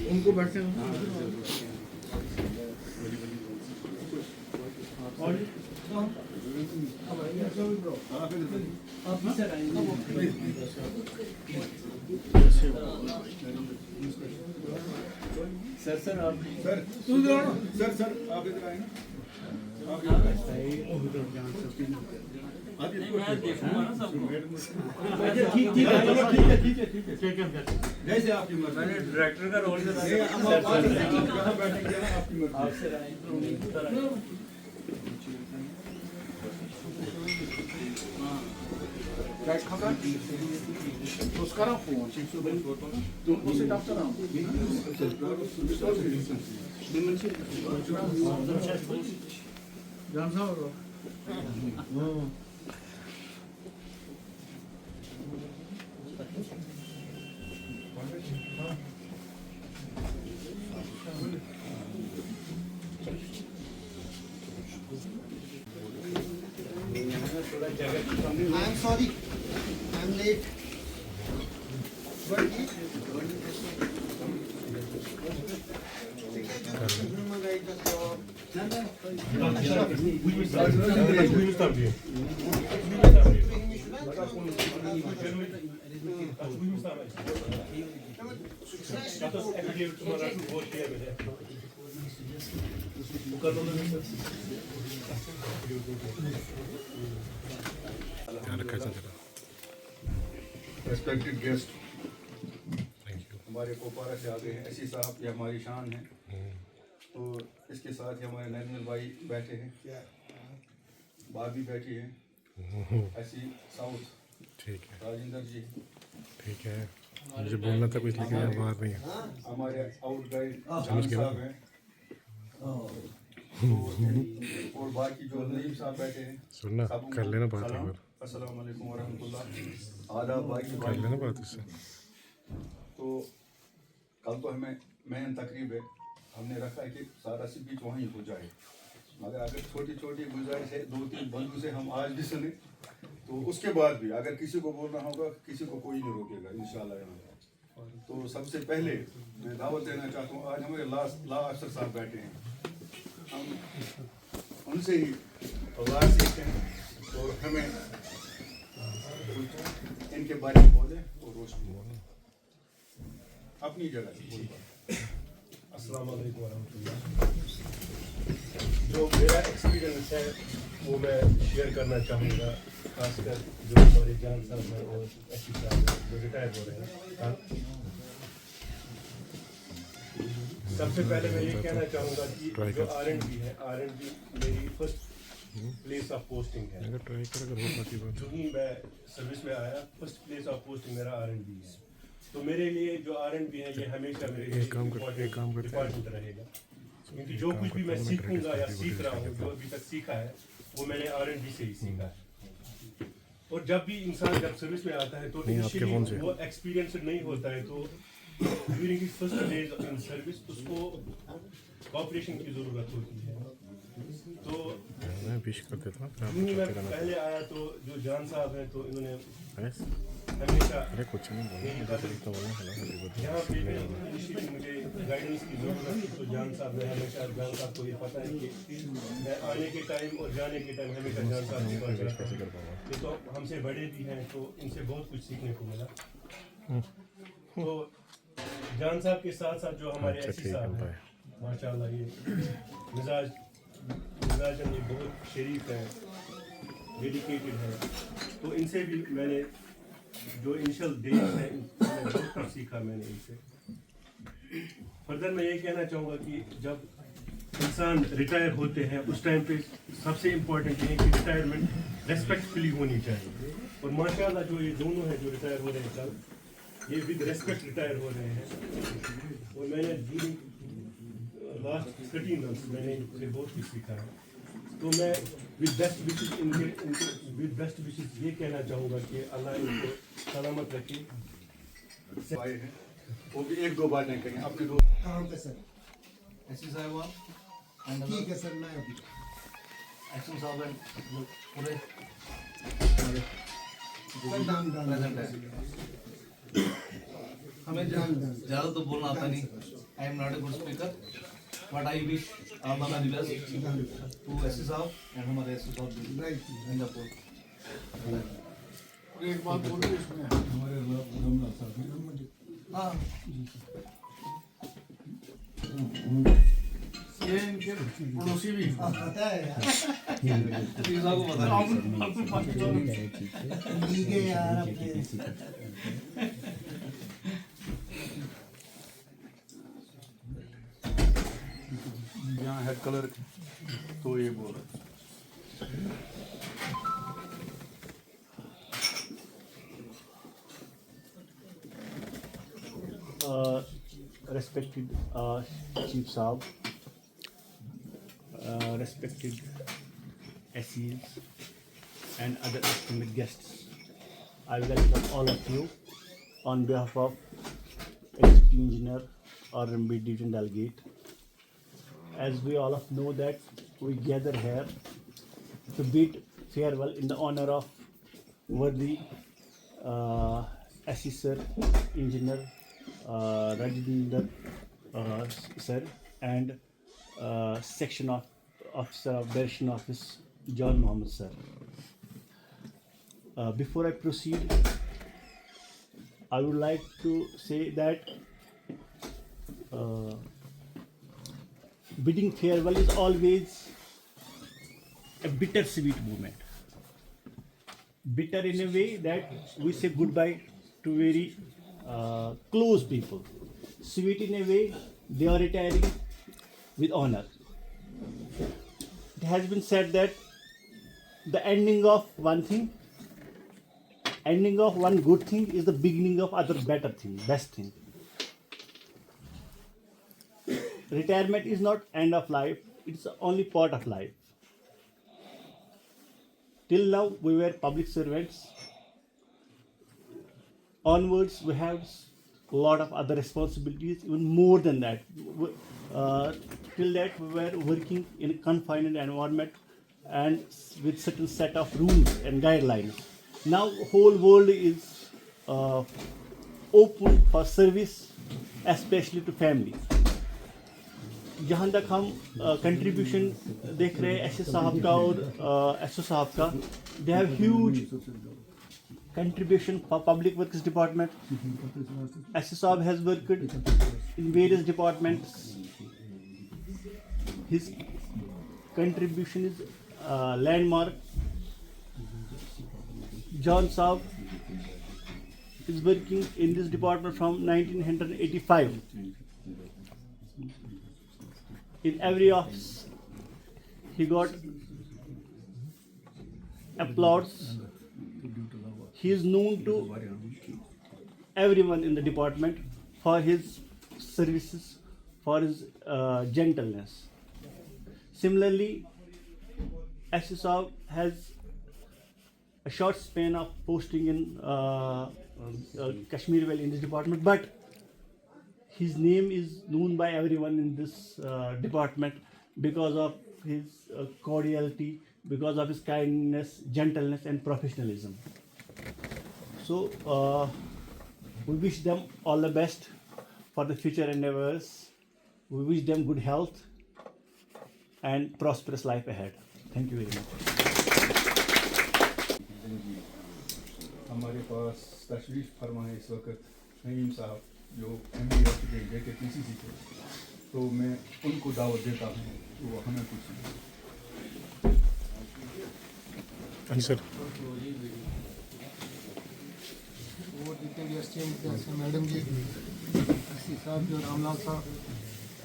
उनको बैठते हैं सर सर आप सर आप इधर आए ना जैसे आपकी मर्जी। मैंने डायरेक्टर का रोल उसका फोन उसे डॉक्टर जान साहब I am sorry, I am late. Respected guest, हमारे कोपारा से आ गए हैं। ऐसी साहब ये हमारी शान है। तो इसके साथ ही हमारे नरेंद्र भाई बैठे हैं, भाभी बैठी है, ऐसी साउथ ठीक है, राजेंद्र जी ठीक है। मुझे बोलना था कुछ लेकिन बात नहीं है। हमारे आउट गाइड समझ गया साहब हैं, और बाकी जो नईम साहब बैठे हैं। सुनना, कर लेना बात एक बार, अस्सलाम वालेकुम वरहमतुल्लाह, आदाब भाई कर लेना बात इससे। तो कल तो हमें मेन तकरीब है, हमने रखा है कि सारा स्पीच वहीं हो जाए, मगर अगर छोटी छोटी गुजारिश है 2-3 बंदों से हम आज भी सुने, तो उसके बाद भी अगर किसी को बोलना होगा, किसी को कोई नहीं रोकेगा इंशाल्लाह। तो सबसे पहले मैं दावत देना चाहता हूँ, आज हमारे ला अफसर साहब बैठे हैं, हम उनसे ही ला सीखते हैं, तो हमें इनके बारे में बोले और रोशनी अपनी जगह से बोल पाए। अस्सलाम वालेकुम वरहमतुल्लाह। जो मेरा एक्सपीरियंस है वो मैं शेयर करना चाहूँगा, खासकर जो हमारे जान साहब हैं और एस साहब हैं जो रिटायर हो रहे हैं। सबसे पहले मैं ये कहना चाहूँगा कि जो R&B है, R&B मेरी फर्स्ट प्लेस ऑफ पोस्टिंग है। जो ही मैं सर्विस में आया, फर्स्ट प्लेस ऑफ पोस्टिंग मेरा R&B है। तो मेरे लिए जो R&B है ये हमेशा मेरे लिए इम्पोर्टेंट रहेगा, क्योंकि जो कुछ भी मैं सीखूंगा या सीख रहा हूँ, जो अभी तक सीखा है वो मैंने R&B से ही सीखा है। और जब भी इंसान जब सर्विस में आता है तो इनिशियली वो एक्सपीरियंस नहीं होता है, तो during his first days in service उसको कोऑपरेशन की ज़रूरत होती है। तो मैं विश कर देता हूँ। मैं पहले आया तो जो जान साहब हैं तो इन्होंने हमेशा कुछ नहीं बोला, यहाँ पे इनिशियली मुझे गाइडेंस की ज़रूरत थी, तो जान साहब ने हमेशा, जान साहब को ये पता है कि मैं आने के टाइम और जाने के टाइम हमेशा जान साहब के पास जाता हूँ। ये तो हमसे बड़े भी हैं तो इनसे बहुत कुछ सीखने को मिला। तो जान साहब के साथ साथ जो हमारे ऐसी साहब हैं माशाल्लाह, ये मिजाज ये बहुत शरीफ है, डेडिकेटेड है, तो इनसे भी मैंने जो इनिशियल डेज है बहुत कुछ सीखा मैंने इनसे। फर्दर मैं ये कहना चाहूँगा कि जब इंसान रिटायर होते हैं उस टाइम पे सबसे इम्पोर्टेंट ये है कि रिटायरमेंट रेस्पेक्टफुली होनी चाहिए। और माशाल्लाह जो ये दोनों हैं जो रिटायर हो रहे हैं कल, ये विद रेस्पेक्ट रिटायर हो रहे हैं। और मैंने लास्ट 13 मंथ्स मैंने इनसे बहुत कुछ सीखा है। तो मैं विद बेस्ट विशेस ये कहना चाहूँगा कि अल्लाह इनको सलामत रखे। आए हैं वो भी 1-2 बातें कहें अपने दो। कहाँ पे सर? एसपी साहब ठीक है सर, मैं अभी एक्शन साहब एंड पूरे सर डाउन प्रेजेंट है। हमें ज़्यादा तो बोलना आता नहीं। I am not a good speaker but I wish all the best to SP साहब एंड हमारे एसपी साहब सिंगापुर। एक बात बोलो इसमें हमारे रमना साहब हाँ ये इनके पड़ोसी भी पता है यार, तीसरा को बता ठीक है यार अपने यहाँ हेड कलर तो ये बोल रहा Respected Chief Saab, respected SEs and other esteemed guests, I welcome all of you on behalf of Executive Engineer RMB Division Delegate. As we all of know that we gather here to bid farewell in the honor of worthy Assessor Engineer Rajinder sir and Section Officer of Direction Office John Mohammed sir. Before I proceed, I would like to say that bidding farewell is always a bittersweet moment. Bitter in a way that we say goodbye to very close people. Sweet in a way they are retiring with honor. It has been said that the ending of one thing, ending of one good thing is the beginning of other better thing, best thing. Retirement is not end of life, it's only part of life. Till now we were public servants. Onwards we have a lot of other responsibilities, even more than that. Till that we were working in a confined environment and with certain set of rules and guidelines. Now whole world is open for service, especially to family. जहाँ तक हम contribution देख रहे हैं S साहब का और S साहब का, they have huge contribution for public works department. S साहब has worked in various departments. His contribution is landmark. John Saab is working in this department from 1985. In every office, he got applause. He is known to everyone in the department for his services, for his gentleness. Similarly, SSAB has a short span of posting in Kashmir Valley in this department, but his name is known by everyone in this department because of his cordiality, because of his kindness, gentleness and professionalism. So we wish them all the best for the future endeavors. We wish them good health and prosperous life ahead. Thank you very much. हमारे पास तशरीफ फरमा है इस वक्त नईम साहब जो MBA के PCC के, तो मैं उनको दावत देता हूँ तो वो हमें कुछ हाँ जी सर। प्रेस टीम के मैडम जी, एससी साहब जो रामलाल साहब,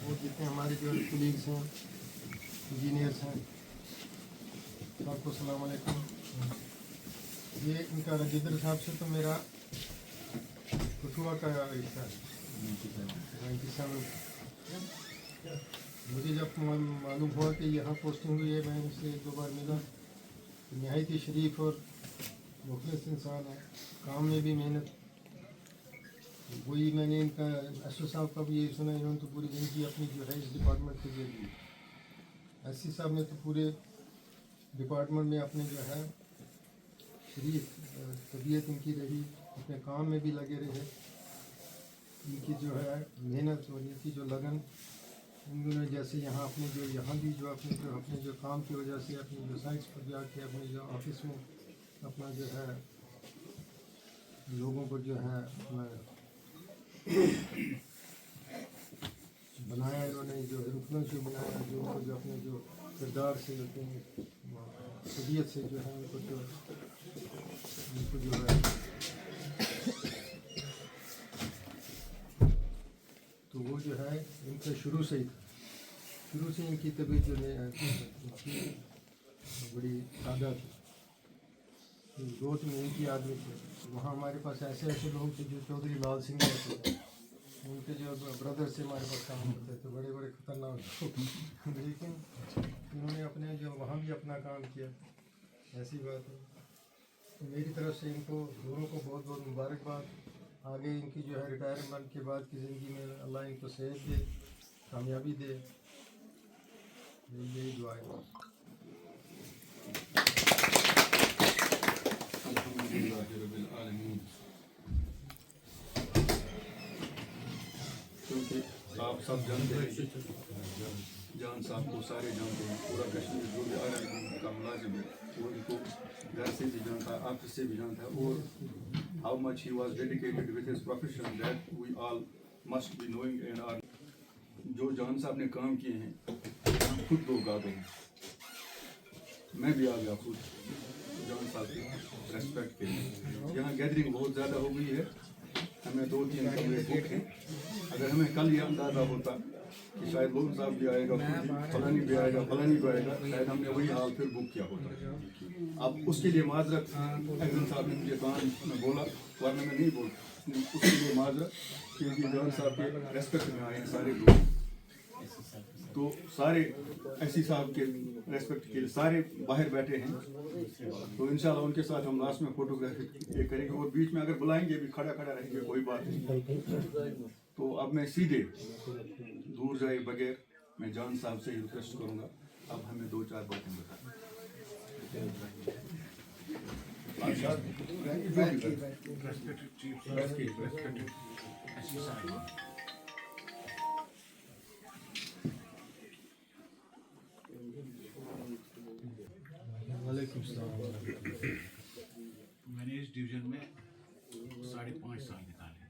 वो जितने हमारे जो कलीग्स हैं, इंजीनियर्स हैं, सबको सलाम अलैकुम। ये इनका रजिंद्र साहब से तो मेरा कठुआ का रिश्ता है 97। मुझे जब मालूम हुआ कि यहाँ पोस्टिंग हुई है, मैं इनसे एक दो बार मिला। नहायत ही शरीफ और मुखलिस इंसान है, काम में भी मेहनत। वही मैंने इनका एसओ साहब का भी यही सुना, इन्होंने तो पूरी ज़िंदगी अपनी जो है इस डिपार्टमेंट के लिए दी। एससी साहब ने तो पूरे डिपार्टमेंट में अपने जो है शरीफ तबीयत इनकी रही, अपने काम में भी लगे रहे। इनकी जो है मेहनत और इनकी जो लगन, इन्होंने जैसे यहाँ अपने जो यहाँ भी जो अपने जो काम की वजह से अपनी जो साइट्स पर जाके अपने जो ऑफिस में अपना जो है लोगों को जो है अपना बनाया, इन्होंने जो इन्फ्लुएंस बनाया, जो उनको जो अपने जो किरदार से अपनी तबीयत से जो है उनको जो है तो वो जो है इनके शुरू से ही था। शुरू से इनकी तबीयत जो है इनकी बड़ी सादा थी, रोज में एक ही आदमी थे। वहाँ हमारे पास ऐसे ऐसे लोग थे जो चौधरी लाल सिंह थे, उनके जो ब्रदर से हमारे पास काम करते थे, बड़े बड़े खतरनाक लोग। लेकिन इन्होंने अपने जो वहाँ भी अपना काम किया, ऐसी बात है। तो मेरी तरफ से इनको दोनों को बहुत बहुत मुबारकबाद। आगे इनकी जो है रिटायरमेंट के बाद की ज़िंदगी में अल्लाह इनको सेहत दे, कामयाबी दे, यही दुआ है। क्योंकि आप सब जानते हैं, जान साहब को सारे जानते हैं, पूरा कश्मीर जो भी RIB का मुलाजिम है वो इनको घर से भी जानता है, ऑफिस से भी जानता है, और how much he was dedicated with his profession that we all must be knowing and are। जो जान साहब ने काम किए हैं हम खुद लोग आ गए हैं, मैं भी आ गया खुद जान साहब की रेस्पेक्ट के लिए। यहाँ गैदरिंग बहुत ज़्यादा हो गई है, हमें 2-3 कमरे बुक हैं। अगर हमें कल ये अंदाज़ा होता कि शायद लोग साहब भी आएगा, फलानी भी आएगा, फलानी भी आएगा, शायद हमने वही हाल फिर बुक किया होता। अब उसके लिए माजरत, एक्जन साहब ने मुझे कान में बोला, वरना मैं नहीं बोलता, उसके लिए माजरत, क्योंकि जान साहब के रेस्पेक्ट में आए हैं सारे लोग। तो सारे एससी साहब के रेस्पेक्ट के लिए सारे बाहर बैठे हैं, तो इंशाल्लाह उनके साथ हम लास्ट में फोटोग्राफी करेंगे, और बीच में अगर बुलाएंगे भी खड़ा खड़ा रहेंगे, कोई बात नहीं। तो अब मैं सीधे दूर जाए बगैर मैं जान साहब से ही रिक्वेस्ट करूँगा, अब हमें 2-4 बातें बताएं। मैंने इस डिवीजन में 5.5 साल निकाले,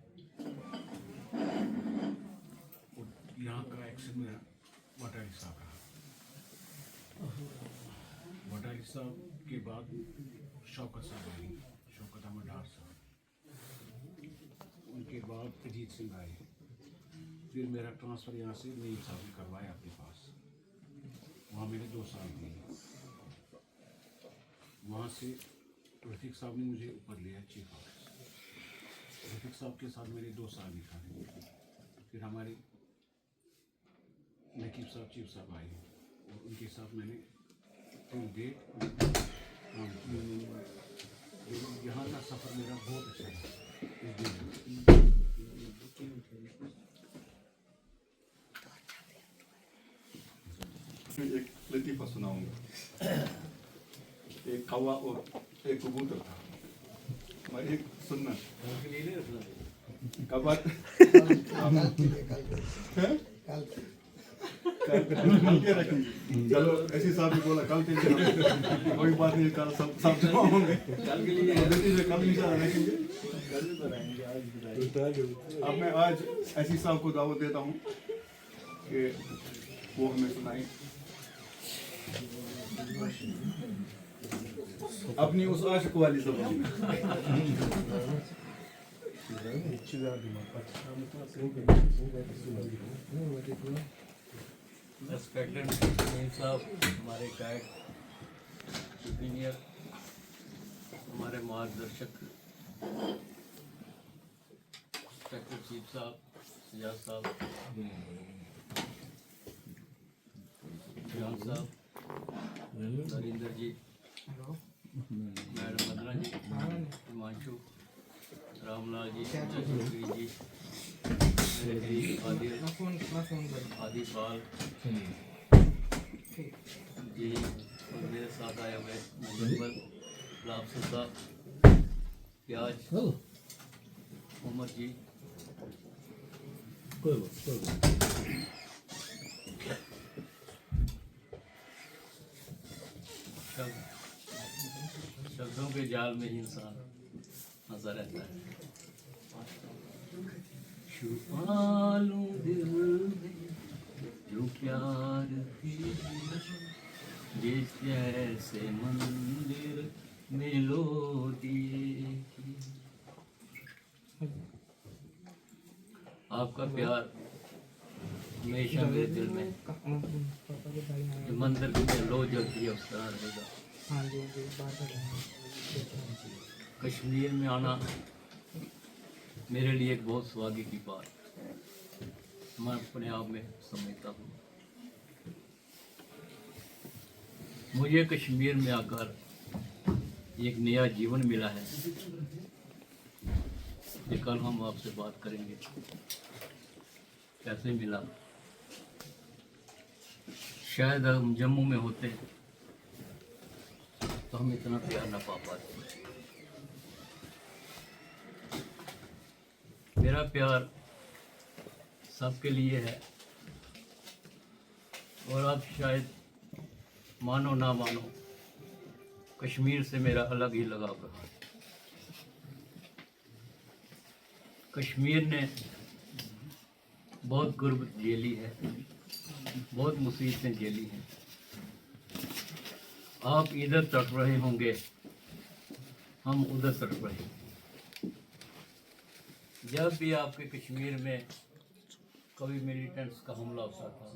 और यहाँ का एक्शन मेरा वटाली साहब रहा। वटाली साहब के बाद शौकत साहब आए, शौकत अहमद डार साहब, उनके बाद अजीत सिंह आए, फिर मेरा ट्रांसफ़र यहाँ से नील साहब ने करवाया अपने पास, वहाँ मैंने 2 साल दिए। वहाँ से रफीक साहब ने मुझे ऊपर लिया चीफ ऑफिस, रफीक साहब के साथ मैंने 2 साल निकाले। फिर हमारे नकीब साहब चीफ साहब आए, और उनके साथ मैंने यहाँ का सफ़र मेरा बहुत अच्छा है। एक लतीफ़ा सुनाऊंगा। एक कौवा और एक कबूतर था, हमारी एक सुन्नत कल के रखेंगे। चलो ऐसी साहब ने बोला कल के लिए, कोई बात नहीं, कल सब जमा होंगे, कल के लिए कल इंशाल्लाह रखेंगे। अब मैं आज ऐसी साहब को दावत देता हूँ कि वो हमें सुनाए अपनी उस आशिक वाली ज़बान में। रेस्पेक्टेड मेम साहब, हमारे गाइड इंजीनियर, हमारे मार्गदर्शक इंस्पेक्टर चीफ साहब, सजाद साहब, जान साहब, नरेंद्र जी, मैडम मदना जी, हिमांशु, रामलाल जी, चौधरी जी, आदि पाल जी, और मेरे साथ आए हुए मुजम्मल, लापसा साहब, प्याज, उमर जी, शब्दों के जाल में ही इंसान फंसा रहता है। छुपा लूं दिल में जो प्यार थी, जिस जैसे मंदिर में लोटिए की। आपका प्यार हमेशा मेरे दिल में जो मंदिर में लो जलती है उस तरह रहेगा। कश्मीर में आना मेरे लिए एक बहुत सौभाग्य की बात मैं अपने आप में समझता हूँ। मुझे कश्मीर में आकर एक नया जीवन मिला है, ये कल हम आपसे बात करेंगे कैसे मिला। शायद हम जम्मू में होते तो हम इतना प्यार ना पा पाते। मेरा प्यार सबके लिए है और आप शायद मानो ना मानो, कश्मीर से मेरा अलग ही लगाव रहा। कश्मीर ने बहुत गुर्बत झेली है, बहुत मुसीबतें झेली हैं। आप इधर तट रहे होंगे, हम उधर तट रहे हैं। जब भी आपके कश्मीर में कभी मिलिटेंट्स का हमला होता था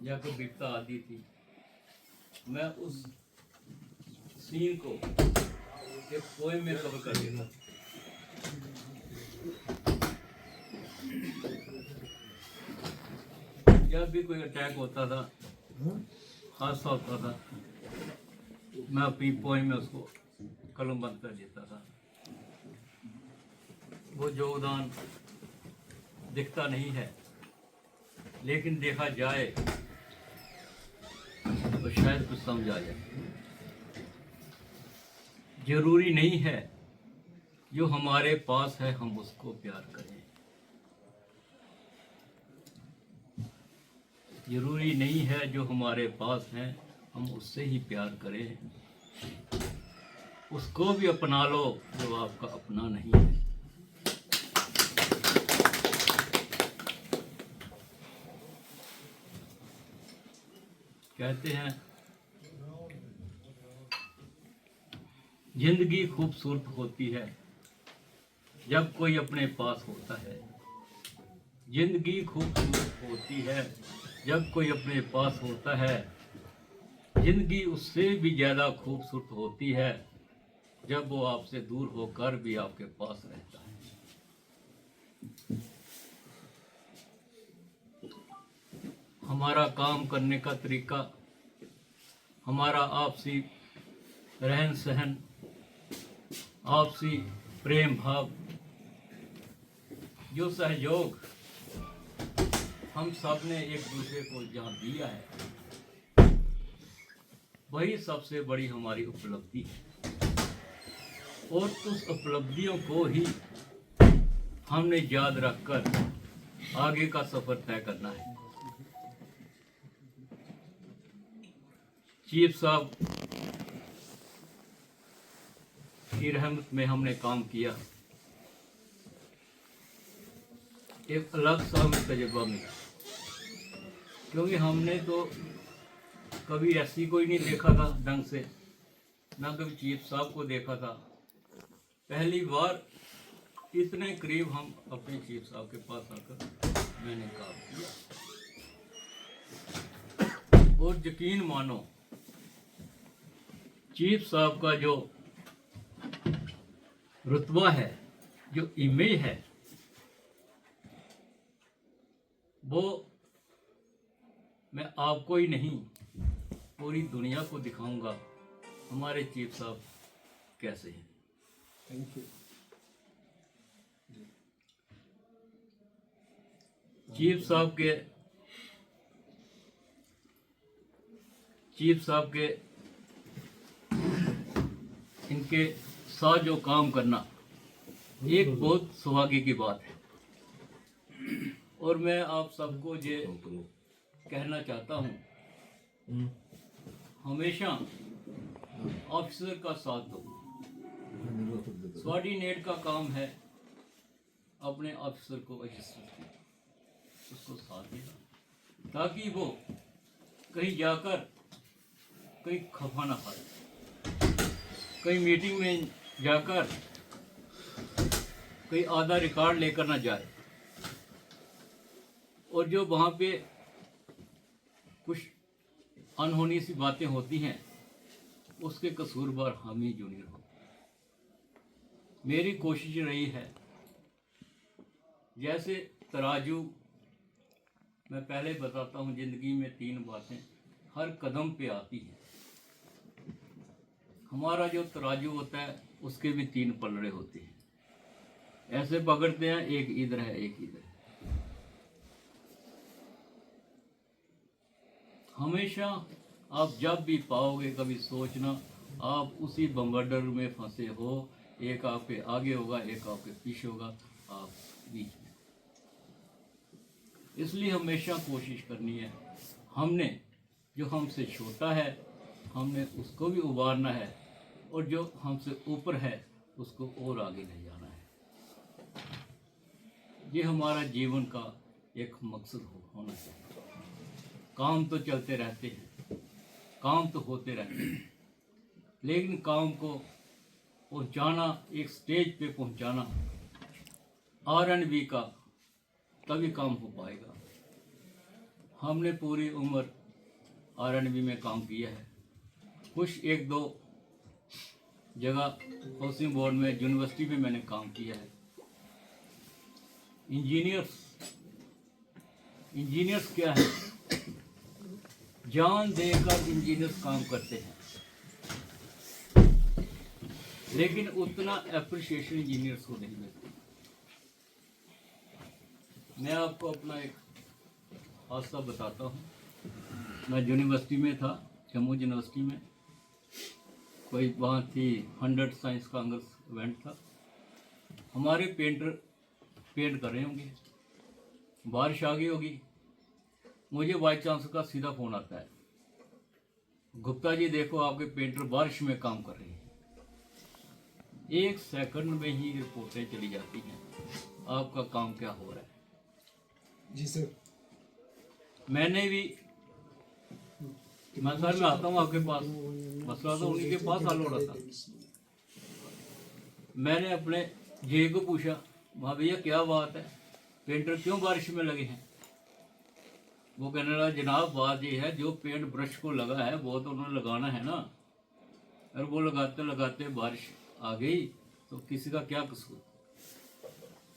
या कोई विपदा आती थी, मैं उस सीन को एक पोएम में कवर कर देता। जब भी कोई अटैक होता था, हादसा होता था, मैं अपनी पोएम में उसको कलमबंद कर देता था। वो योगदान दिखता नहीं है, लेकिन देखा जाए तो शायद कुछ समझ आ जाए। जरूरी नहीं है जो हमारे पास है हम उसको प्यार करें, जरूरी नहीं है जो हमारे पास है हम उससे ही प्यार करें। उसको भी अपना लो जो आपका अपना नहीं है। कहते हैं जिंदगी खूबसूरत होती है जब कोई अपने पास होता है। जिंदगी खूबसूरत होती है जब कोई अपने पास होता है। जिंदगी उससे भी ज़्यादा खूबसूरत होती है जब वो आपसे दूर होकर भी आपके पास रहता है। हमारा काम करने का तरीका, हमारा आपसी रहन सहन, आपसी प्रेम भाव, जो सहयोग हम सब ने एक दूसरे को जहाँ दिया है, वही सबसे बड़ी हमारी उपलब्धि है। और उस उपलब्धियों को ही हमने याद रखकर आगे का सफर तय करना है। चीफ साहब की रहमत में हमने काम किया, एक अलग सा हमें तजुर्बा मिला, क्योंकि हमने तो कभी ऐसी कोई नहीं देखा था ढंग से, ना कभी चीफ साहब को देखा था। पहली बार इतने करीब हम अपने चीफ साहब के पास आकर मैंने काम किया, और यकीन मानो चीफ साहब का जो रुतबा है, जो इमेज है, वो मैं आपको ही नहीं पूरी दुनिया को दिखाऊंगा हमारे चीफ साहब कैसे हैं। Thank you. चीफ साहब के इनके साथ जो काम करना एक बहुत सौभाग्य की बात है। और मैं आप सबको ये कहना चाहता हूँ, हमेशा ऑफिसर का साथ दो। स्वार्डिनेट का काम है अपने ऑफिसर को उसको साथ देना, ताकि वो कहीं जाकर कहीं खफा ना पाए, कहीं मीटिंग में जाकर कहीं आधा रिकॉर्ड लेकर ना जाए, और जो वहाँ पे कुछ अनहोनी सी बातें होती हैं उसके कसूरवार हम ही जूनियर हो। मेरी कोशिश रही है, जैसे तराजू, मैं पहले बताता हूँ, ज़िंदगी में 3 बातें हर कदम पे आती हैं। हमारा जो तराजू होता है उसके भी 3 पलड़े होते हैं, ऐसे पकड़ते हैं, एक इधर है एक इधर है। हमेशा आप जब भी पाओगे कभी सोचना आप उसी बंबरडर में फंसे हो, एक आपके आगे होगा एक आपके पीछे होगा, आप बीच में। इसलिए हमेशा कोशिश करनी है, हमने जो हमसे छोटा है हमने उसको भी उबारना है, और जो हमसे ऊपर है उसको और आगे ले जाना है। ये हमारा जीवन का एक मकसद होना चाहिए। काम तो चलते रहते हैं, काम तो होते रहते हैं, लेकिन काम को पहुंचाना, एक स्टेज पे पहुंचाना R&B का तभी काम हो पाएगा। हमने पूरी उम्र R&B में काम किया है, कुछ 1-2 जगह हाउसिंग बोर्ड में, यूनिवर्सिटी में मैंने काम किया है। इंजीनियर्स क्या है, जान देकर इंजीनियर्स काम करते हैं, लेकिन उतना एप्रिशिएशन इंजीनियर्स को नहीं मिलती। मैं आपको अपना एक हादसा बताता हूँ। मैं यूनिवर्सिटी में था, जम्मू यूनिवर्सिटी में, कोई वहाँ थी 100 साइंस कांग्रेस इवेंट था। हमारे पेंटर पेंट कर रहे होंगे, बारिश आ गई होगी, मुझे वाइस चांसलर का सीधा फ़ोन आता है, गुप्ता जी देखो आपके पेंटर बारिश में काम कर रहे हैं। 1 सेकंड में ही रिपोर्टें चली जाती हैं, आपका काम क्या हो रहा है। जी सर। मैंने भी, मैं सर में आता हूँ आपके पास, मसला तो उन्हीं के पास हल हो रहा था। मैंने अपने जे को पूछा, वहाँ भैया क्या बात है, पेंटर क्यों बारिश में लगे हैं। वो कहने लगा जनाब बात ये है, जो पेंट ब्रश को लगा है वो तो उन्होंने लगाना है ना, और वो लगाते लगाते बारिश आ गई तो किसी का क्या कसूर।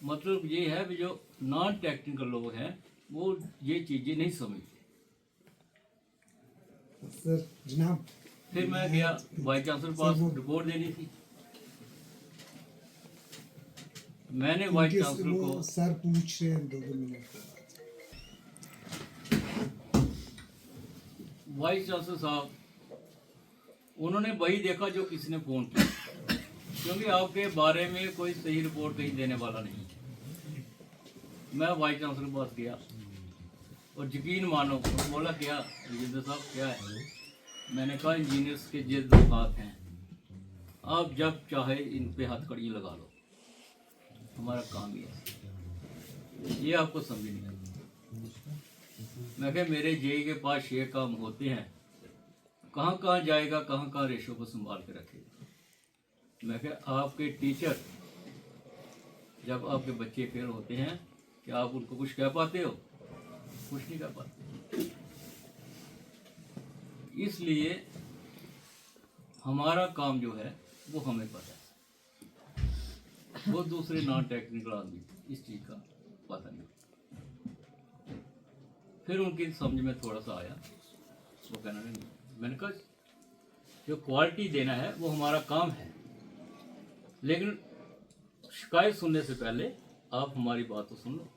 मतलब ये है कि जो नॉन टेक्निकल लोग हैं वो ये चीज़ें नहीं समझते। सर जनाब, फिर मैं गया वाइस चांसलर पास रिपोर्ट देनी थी। मैंने वाइस चांसलर को, सर पूछ रहे हैं 2 मिनट। वाइस चांसलर साहब, उन्होंने वही देखा जो किसी ने फ़ोन किया, क्योंकि आपके बारे में कोई सही रिपोर्ट कहीं देने वाला नहीं है। मैं वाइस चांसलर के पास गया और यकीन मानो, तो बोला क्या रजिंदर साहब क्या है। मैंने कहा इंजीनियर्स के ये 2 हाथ हैं, आप जब चाहे इन पे हथकड़ी लगा लो, हमारा काम ये है, ये आपको समझ नहीं आएगा। मैं कहा मेरे जेई के पास 6 काम होते हैं, कहाँ कहाँ जाएगा, कहाँ कहाँ रेशो को संभाल के रखेगा। मैं कहा आपके टीचर जब आपके बच्चे फेल होते हैं क्या आप उनको कुछ कह पाते हो? कुछ नहीं कह पाते। इसलिए हमारा काम जो है वो हमें पता है, वो दूसरे नॉन टेक्निकल आदमी इस चीज़ का पता नहीं। फिर उनकी समझ में थोड़ा सा आया, वो कहना नहीं, मैंने कहा जो क्वालिटी देना है वो हमारा काम है, लेकिन शिकायत सुनने से पहले आप हमारी बात तो सुन लो।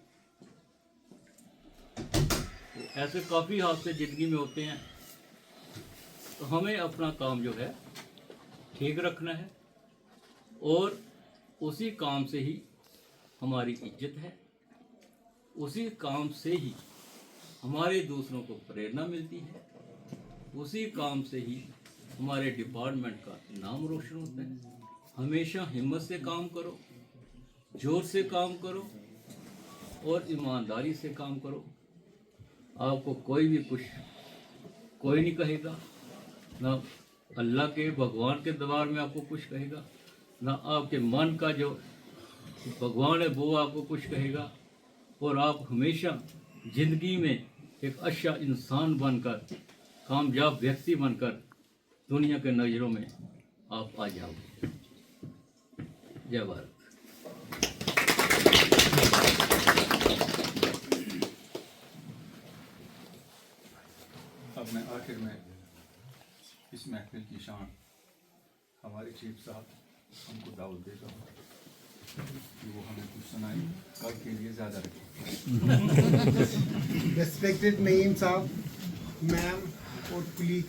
तो ऐसे काफ़ी हादसे ज़िंदगी में होते हैं, तो हमें अपना काम जो है ठीक रखना है और उसी काम से ही हमारी इज्जत है, उसी काम से ही हमारे दूसरों को प्रेरणा मिलती है, उसी काम से ही हमारे डिपार्टमेंट का नाम रोशन होता है। हमेशा हिम्मत से काम करो, जोर से काम करो और ईमानदारी से काम करो। आपको कोई भी कुछ कोई नहीं कहेगा, ना अल्लाह के भगवान के दरबार में आपको कुछ कहेगा, ना आपके मन का जो भगवान है वो आपको कुछ कहेगा। और आप हमेशा ज़िंदगी में एक अच्छा इंसान बनकर, कामयाब व्यक्ति बनकर दुनिया के नज़रों में आप आ जाओगे। जय भारत। अब मैं आखिर में इस महफिल की शान हमारे चीफ साहब हमको दावत देता हूँ कि वो हमें कुछ सुनाए, कल के लिए ज़्यादा रखें। Respected नईम साहब, मैम और कुलीग,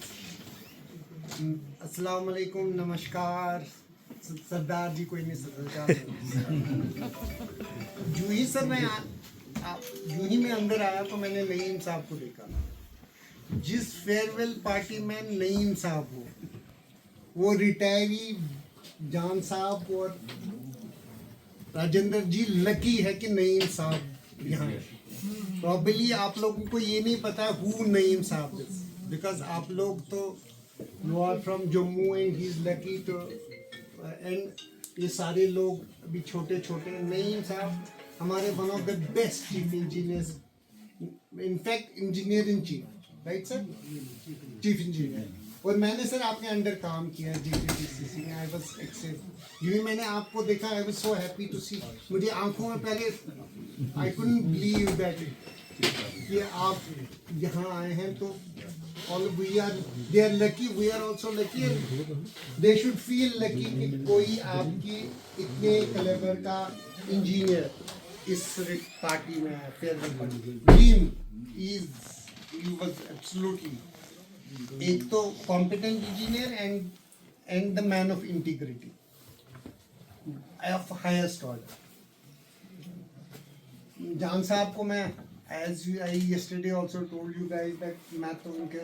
अस्सलाम वालेकुम, नमस्कार। सरदार जी कोई नहीं, सरदार यूं ही सर मैं यूं ही मैं अंदर आया तो मैंने नईम साहब को देखा। जिस फेयरवेल पार्टी में नईम साहब हो, वो रिटायरी जान साहब और राजेंद्र जी लकी है कि नईम साहब यहाँ है। प्रॉब्ली आप लोगों को ये नहीं पता हु नईम साहब इज, बिकॉज आप लोग तो you are from Jammu and he is lucky to and ये सारे लोग अभी छोटे छोटे। नईम साहब हमारे one of the best chief engineers, in fact engineer in chief, right sir, chief engineer. और मैंने सर आपके अंडर काम किया JPTCC में, आई वाज एक्सेप्ट। यूँ मैंने आपको देखा, I was so happy to see. मुझे आंखों में पहले आई कुडंट बिलीव दैट कि आप यहाँ आए हैं। तो all we are, they are lucky, we are also lucky, they should feel lucky कि कोई आपकी इतने कलेवर का इंजीनियर इस पार्टी में है। Farewell party he was absolutely एक तो competent engineer and the man of integrity of highest order. जान साहब को मैं as I yesterday also told you guys that मैं तो उनके,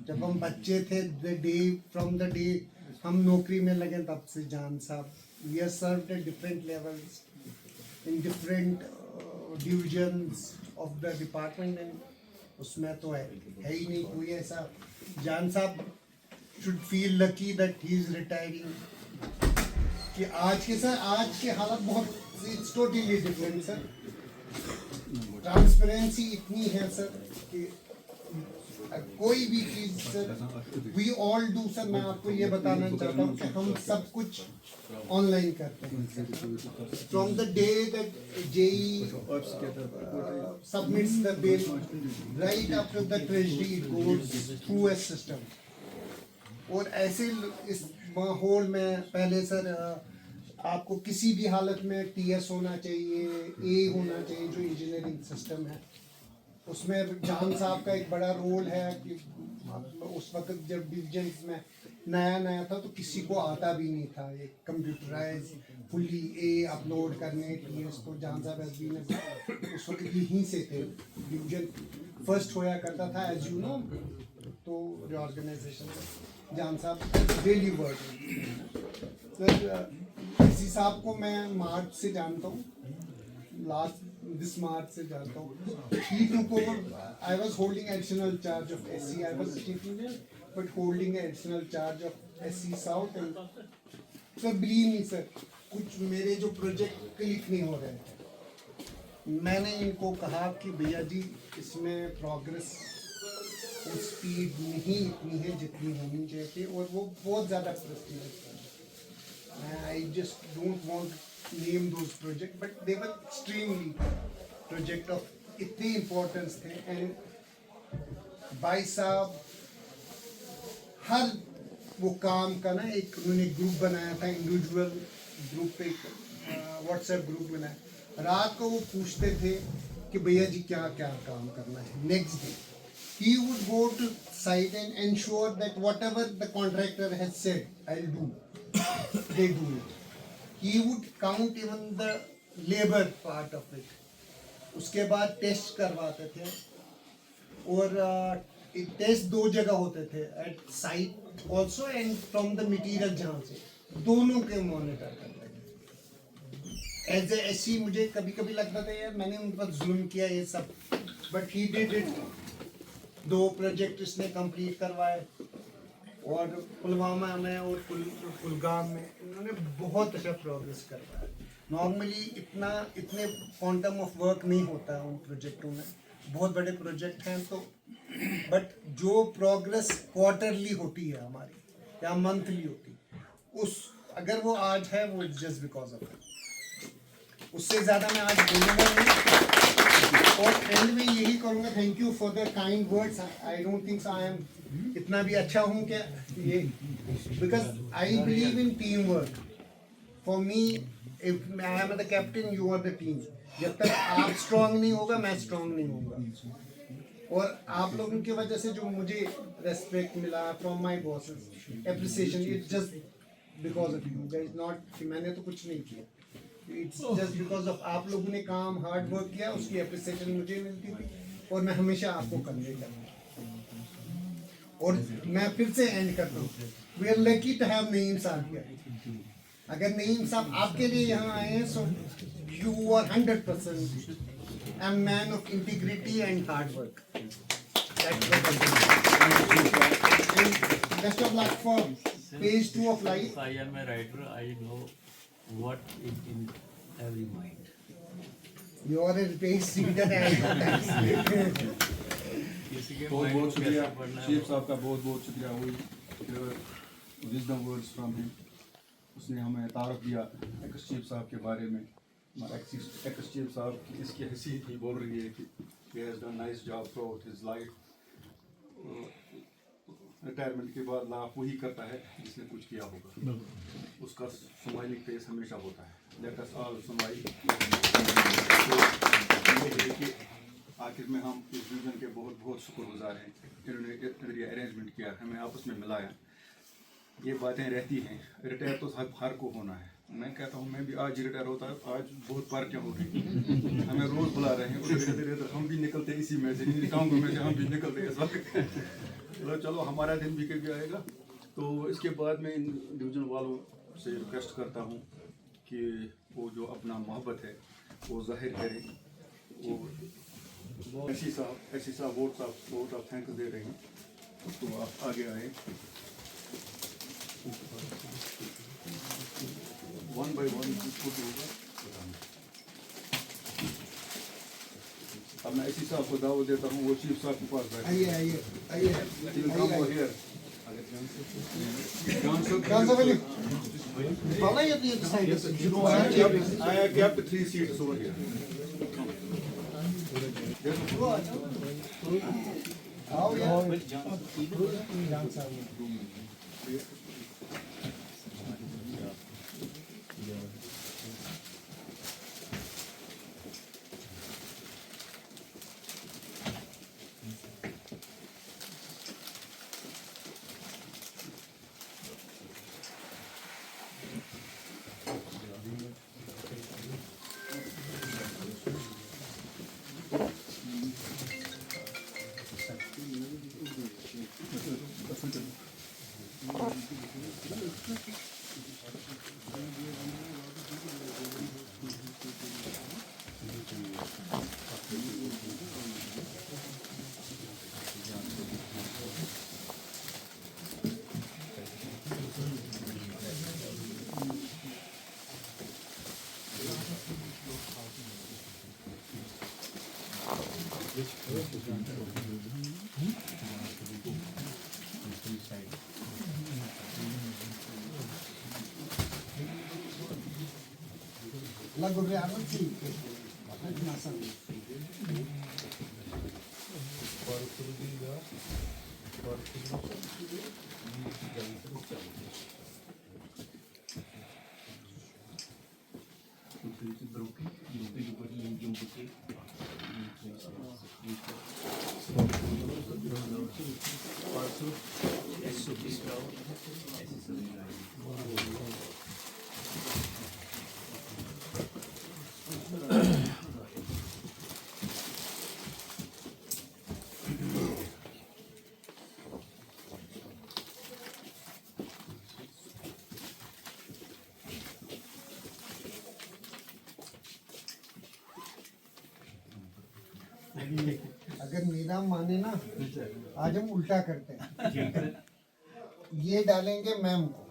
जब हम बच्चे थे, from the day हम नौकरी में लगे तब से जान साहब, we are served at different levels in different divisions of the department, and उसमें तो है ही नहीं कोई ऐसा। जान साहब should feel lucky that he is retiring। कि आज के हालात बहुत, it's totally different sir. Transparency इतनी है सर कि कोई भी चीज sir, we all do sir. मैं आपको ये बताना चाहता हूँ कि हम सब कुछ ऑनलाइन करते हैं। From the day that JEE submits the bill right up to the treasury, it goes through a system. और ऐसे इस माहौल में पहले सर आपको किसी भी हालत में TS होना चाहिए, A होना चाहिए, जो इंजीनियरिंग सिस्टम है उसमें जान साहब का एक बड़ा रोल है कि उस वक्त जब डिविजन्स में नया था तो किसी को आता भी नहीं था ये कंप्यूटराइज फुल्ली A अपलोड करने TS। तो जान साहब SB में उस वक्त यहीं से थे, डिवीजन फर्स्ट होया करता था एज यू नो। तो रिऑर्गेनाइजेशन जान साहब रियली वर्क। इसी साहब को मैं मार्च से जानता हूँ, दिस मार्च से जानता हूँ। He took over, I was holding additional charge of SC, I was chief engineer, but holding additional charge of SC South। And sir believe me sir, कुछ मेरे जो प्रोजेक्ट क्लिक नहीं हो रहे थे। मैंने इनको कहा कि भैया जी इसमें प्रोग्रेस स्पीड नहीं इतनी है जितनी होनी चाहिए, और वो बहुत ज़्यादा प्रेस्टिजियस है। I just don't want name those project, but they were extremely project of इतनी इम्पोर्टेंस थे। एंड भाई साहब हर वो काम का ना एक उन्होंने ग्रुप बनाया था, इंडिविजुअल ग्रुप पे व्हाट्सएप ग्रुप बनाया। रात को वो पूछते थे कि भैया जी क्या क्या काम करना है। Next day he would go to site and ensure that whatever the contractor has said, I'll do, they do it. He would count even the labor part of it. उसके बाद टेस्ट करवाते थे, और टेस्ट 2 जगह होते थे, at site also and from the material, जहाँ से दोनों के मॉनिटर करते थे। एज ए ऐसी मुझे कभी कभी लगता था यार मैंने उन पर जुल्म किया ये सब, but he did it. 2 project इसने कंप्लीट करवाए, और पुलवामा में और कुलगाम में इन्होंने बहुत अच्छा प्रोग्रेस करवाया। नॉर्मली इतने क्वांटम ऑफ वर्क नहीं होता है उन प्रोजेक्टों में, बहुत बड़े प्रोजेक्ट हैं तो, बट जो प्रोग्रेस क्वार्टरली होती है हमारी या मंथली होती है, उस अगर वो आज है वो it's just because of it. उससे ज़्यादा मैं आज बोलूँगा नहीं, और एंड में यही करूँगा, thank you for the kind words. I don't think I am इतना भी अच्छा हूँ क्या ये, because I believe in team work. For me if I am the captain, you are the team. जब तक आप स्ट्रांग नहीं होगा मैं स्ट्रांग नहीं होऊंगा। और आप लोगों की वजह से जो मुझे रेस्पेक्ट मिला from my bosses, appreciation, it's just because of you guys, not कि मैंने तो कुछ नहीं किया, इट्स जस्ट बिकॉज ऑफ आप लोगों ने काम हार्ड वर्क किया, उसकी एप्रिसिएशन मुझे मिलती थी, और मैं हमेशा आपको कन्वे करता। और मैं फिर से एंड करता हूँ, we are lucky to have Naeem साहब हियर। अगर नईम साहब आपके लिए यहाँ आए हैं, सो you are 100% a man of integrity and hard work. That's what I'm saying. And best of luck for phase 2 of life. I am a writer. I know what is in every mind. You are a page reader and किसी के बहुत mind बहुत को शुक्रिया कैसे पढ़ना है chief वो- साहब का, बहुत बहुत शुक्रिया। वही विजडम वर्ड्स फ्रॉम हिम, उसने हमें तारफ दिया एक्स चीफ साहब के बारे में। एक्स चीफ साहब की इसकी हैसियत ही बोल रही है कि he has done nice job throughout his life. Retirement के बाद लाभ वही करता है जिसने कुछ किया होगा, उसका स्माइलिंग फेस हमेशा होता है। Let us all smile. आखिर में हम इस डिवीजन के बहुत बहुत शुक्रगुजार हैं, इन्होंने ये अरेंजमेंट किया, हमें आपस में मिलाया। ये बातें रहती हैं, रिटायर तो हर को होना है। मैं कहता हूँ मैं भी आज रिटायर होता है, आज बहुत पार्टियाँ हो रही हैं, हमें रोज़ बुला रहे हैं, और धीरे धीरे हम भी निकलते इसी में से, इन कामों में से हम भी निकलते हैं इस वक्त। चलो हमारा दिन भी कभी आएगा। तो इसके बाद मैं इन डिवीज़न वालों से रिक्वेस्ट करता हूँ कि वो जो अपना मोहब्बत है वो जाहिर करें। वो ऐसी साहब वोट ऑफ थैंक्स दे रहे हैं, तो आप आगे आए। वन बाय वन कुछ होगा। अब मैं ऐसी साहब को दावत देता हूँ, वो चीफ साहब के पास बैठे। आइए आइए आइए आइए। Follow you to the side. I kept 3 seats over here. आओ यार। Lagu berapa sih? Apa masalah? अगर मेरा माने ना, आज हम उल्टा करते हैं। ये डालेंगे मैम को।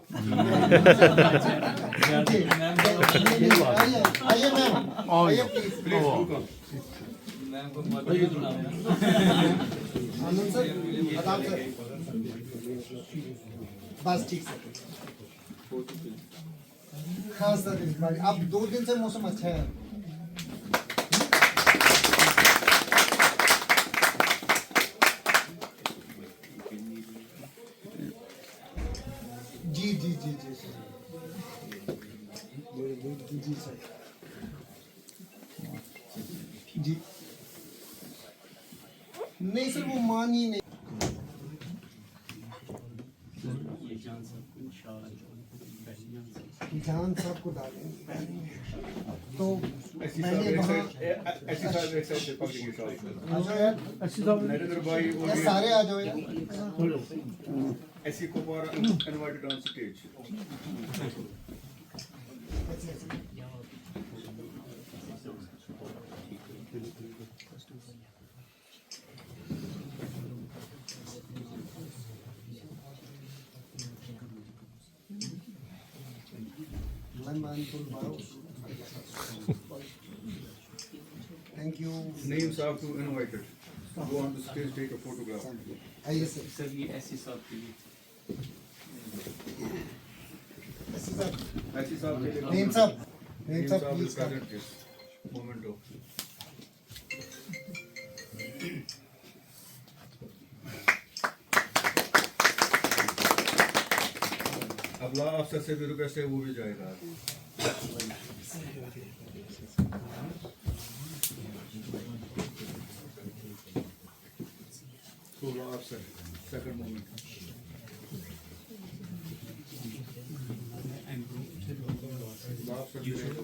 आइए मैम, आइए please. Anand sir, Pratap sir, बस ठीक सर। हाँ सर, इस बार अब 2 दिन से मौसम अच्छा है। जी जी जी जी सर, जी सर, जी नहीं सर, वो मान ही नहीं। जान साहब को डालेंगे तो मैंने वहाँ नरेंद्र भाई ये सारे आ जाओ यार। ऐसी Kupwara invited on stage. Thank you. Names have to invited. Go on the stage, take a photograph. आइए सर। सर ये ऐसी साहब के लिए ऐसे सर, ऐसी साहब के लिए नेम साहब, नेम Names साहब have प्लीज to कर। present this moment of. अब ला अफसर से भी रिक्वेस्ट है, वो भी जाएगा। So law officer, second moment. Law officer भी रहेगा।